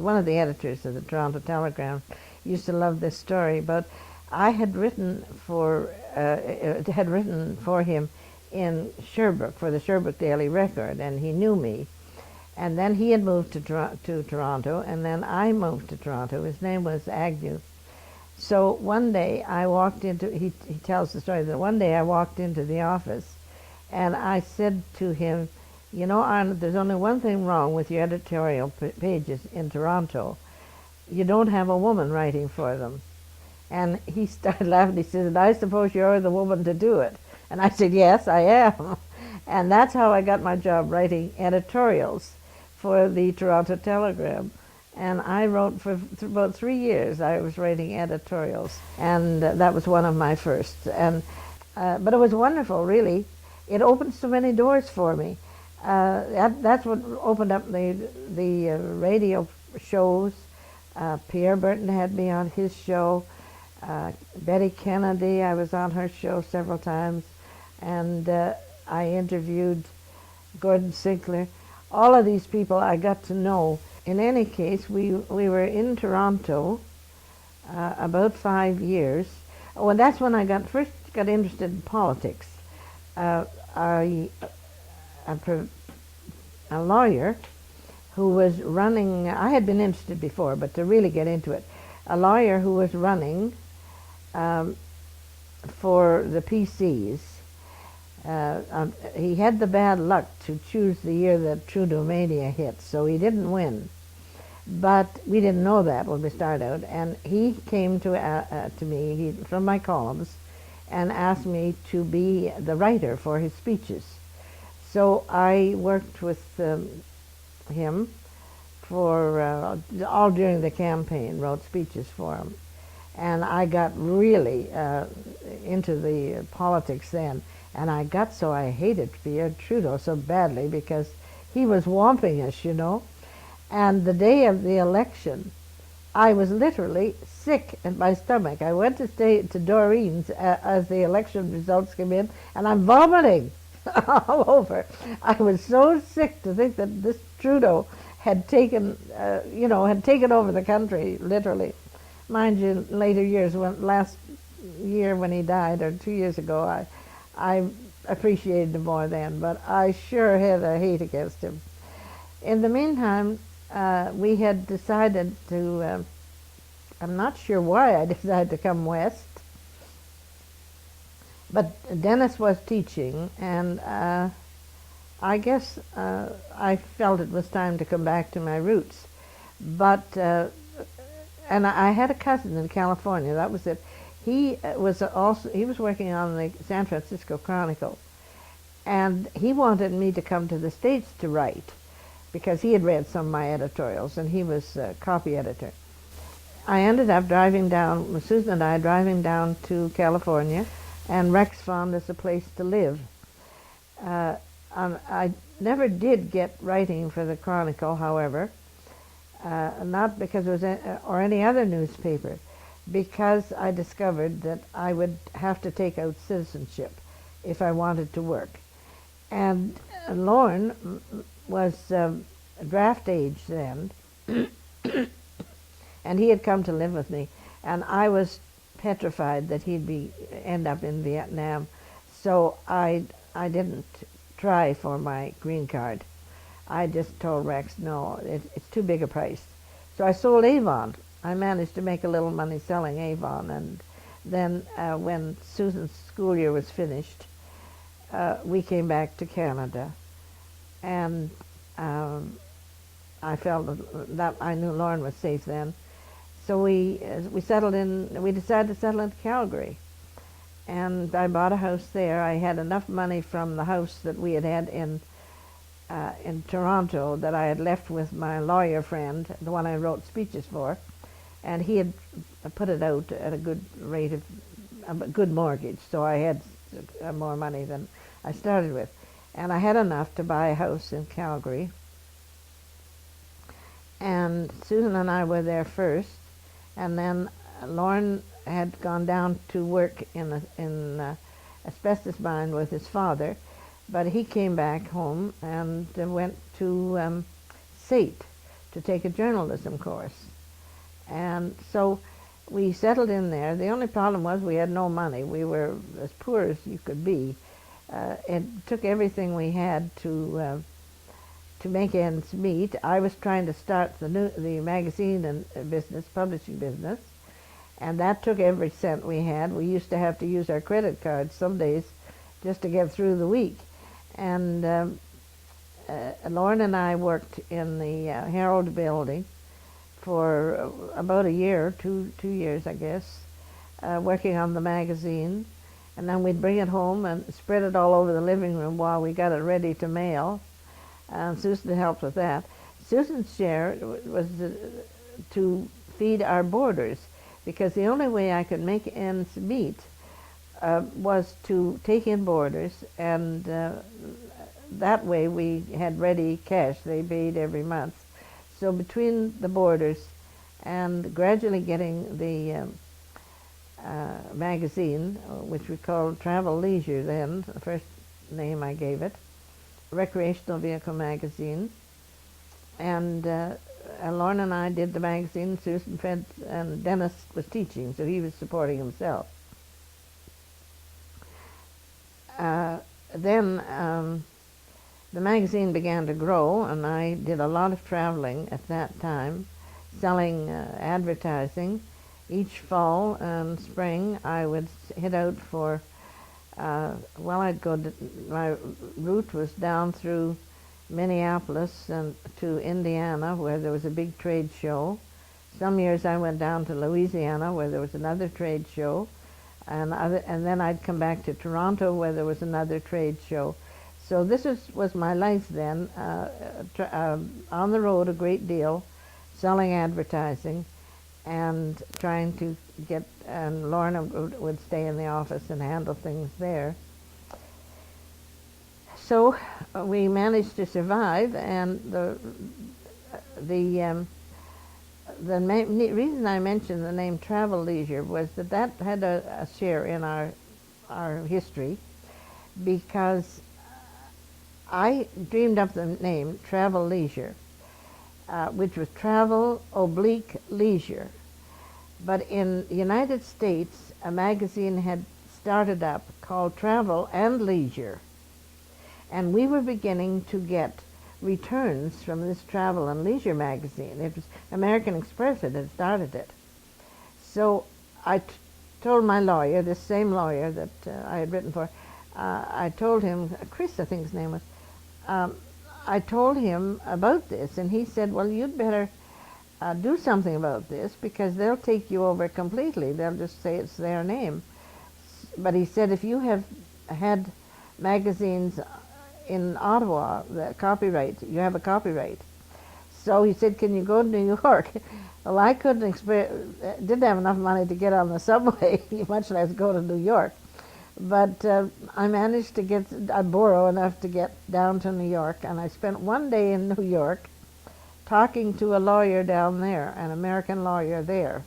one of the editors of the Toronto Telegram used to love this story. But I had written for him in Sherbrooke for the Sherbrooke Daily Record, and he knew me. And then he had moved to Toronto, and then I moved to Toronto. His name was Agnew. So one day I walked into, he tells the story that one day I walked into the office and I said to him, you know, Arnold, there's only one thing wrong with your editorial pages in Toronto. You don't have a woman writing for them. And he started laughing. He said, I suppose you're the woman to do it. And I said, yes, I am. And that's how I got my job, writing editorials for the Toronto Telegram. And I wrote for about 3 years. I was writing editorials, and that was one of my first. And but it was wonderful, really. It opened so many doors for me. That's what opened up the radio shows. Pierre Burton had me on his show. Betty Kennedy, I was on her show several times, and I interviewed Gordon Sinclair. All of these people I got to know. In any case, we were in Toronto about 5 years. Oh, and that's when I first got interested in politics. A lawyer who was running, I had been interested before, but to really get into it, a lawyer who was running for the PCs. He had the bad luck to choose the year that Trudeau-mania hit, so he didn't win. But we didn't know that when we started out, and he came to me from my columns and asked me to be the writer for his speeches. So I worked with him for all during the campaign, wrote speeches for him. And I got really into the politics then. And I got so I hated Pierre Trudeau so badly because he was whomping us, you know. And the day of the election, I was literally sick in my stomach. I went to stay to Doreen's as the election results came in, and I'm vomiting all over. I was so sick to think that this Trudeau had taken, had taken over the country, literally. Mind you, later years, last year when he died, or 2 years ago, I appreciated him more then, but I sure had a hate against him. In the meantime, we had decided to, I'm not sure why I decided to come west, but Dennis was teaching, and I guess I felt it was time to come back to my roots. But, and I had a cousin in California, that was it. He was working on the San Francisco Chronicle, and he wanted me to come to the States to write because he had read some of my editorials, and he was a copy editor. I ended up driving down, Susan and I driving down to California, and Rex found us a place to live. I never did get writing for the Chronicle, however, not because it was or any other newspaper, because I discovered that I would have to take out citizenship if I wanted to work. And Lorne was draft age then, and he had come to live with me, and I was petrified that he'd end up in Vietnam, so I didn't try for my green card. I just told Rex, no, it's too big a price. So I sold Avon. I managed to make a little money selling Avon, and then when Susan's school year was finished, we came back to Canada, and I felt that I knew Lorne was safe then, so we settled in. We decided to settle in Calgary, and I bought a house there. I had enough money from the house that we had in Toronto that I had left with my lawyer friend, the one I wrote speeches for, and he had put it out at a good rate of a good mortgage, so I had more money than I started with. And I had enough to buy a house in Calgary. And Susan and I were there first, and then Lorne had gone down to work in asbestos mine with his father, but he came back home and went to SAIT to take a journalism course. And so we settled in there. The only problem was we had no money. We were as poor as you could be. It took everything we had to make ends meet. I was trying to start the magazine and business, publishing business, and that took every cent we had. We used to have to use our credit cards some days just to get through the week. And Lauren and I worked in the Herald building for about a year, two years, I guess, working on the magazine. And then we'd bring it home and spread it all over the living room while we got it ready to mail. Susan helped with that. Susan's share was to feed our boarders, because the only way I could make ends meet was to take in boarders, and that way we had ready cash. They paid every month. So between the boarders and gradually getting the magazine, which we called Travel Leisure then, the first name I gave it, recreational vehicle magazine, and Lorne and I did the magazine. Susan fed, and Dennis was teaching, so he was supporting himself. Then the magazine began to grow, and I did a lot of traveling at that time, selling advertising. Each fall and spring I would hit out for, I'd go to, my route was down through Minneapolis and to Indiana, where there was a big trade show. Some years I went down to Louisiana, where there was another trade show, and then I'd come back to Toronto, where there was another trade show. So this was my life then, on the road a great deal, selling advertising, and trying to get, and Lorna would stay in the office and handle things there. So we managed to survive, and the reason I mentioned the name Travel Leisure was that had a share in our history, because I dreamed up the name Travel Leisure, which was travel oblique leisure. But in the United States, a magazine had started up called Travel and Leisure, and we were beginning to get returns from this Travel and Leisure magazine. It was American Express that had started it. So I told my lawyer, this same lawyer that I had written for, I told him, Chris I think his name was, I told him about this, and he said, well, you'd better do something about this, because they'll take you over completely. They'll just say it's their name. But he said, if you have had magazines in Ottawa, the copyright, you have a copyright. So he said, can you go to New York? Well, I didn't have enough money to get on the subway, much less go to New York. But I managed to borrow enough to get down to New York, and I spent one day in New York talking to a lawyer down there, an American lawyer there,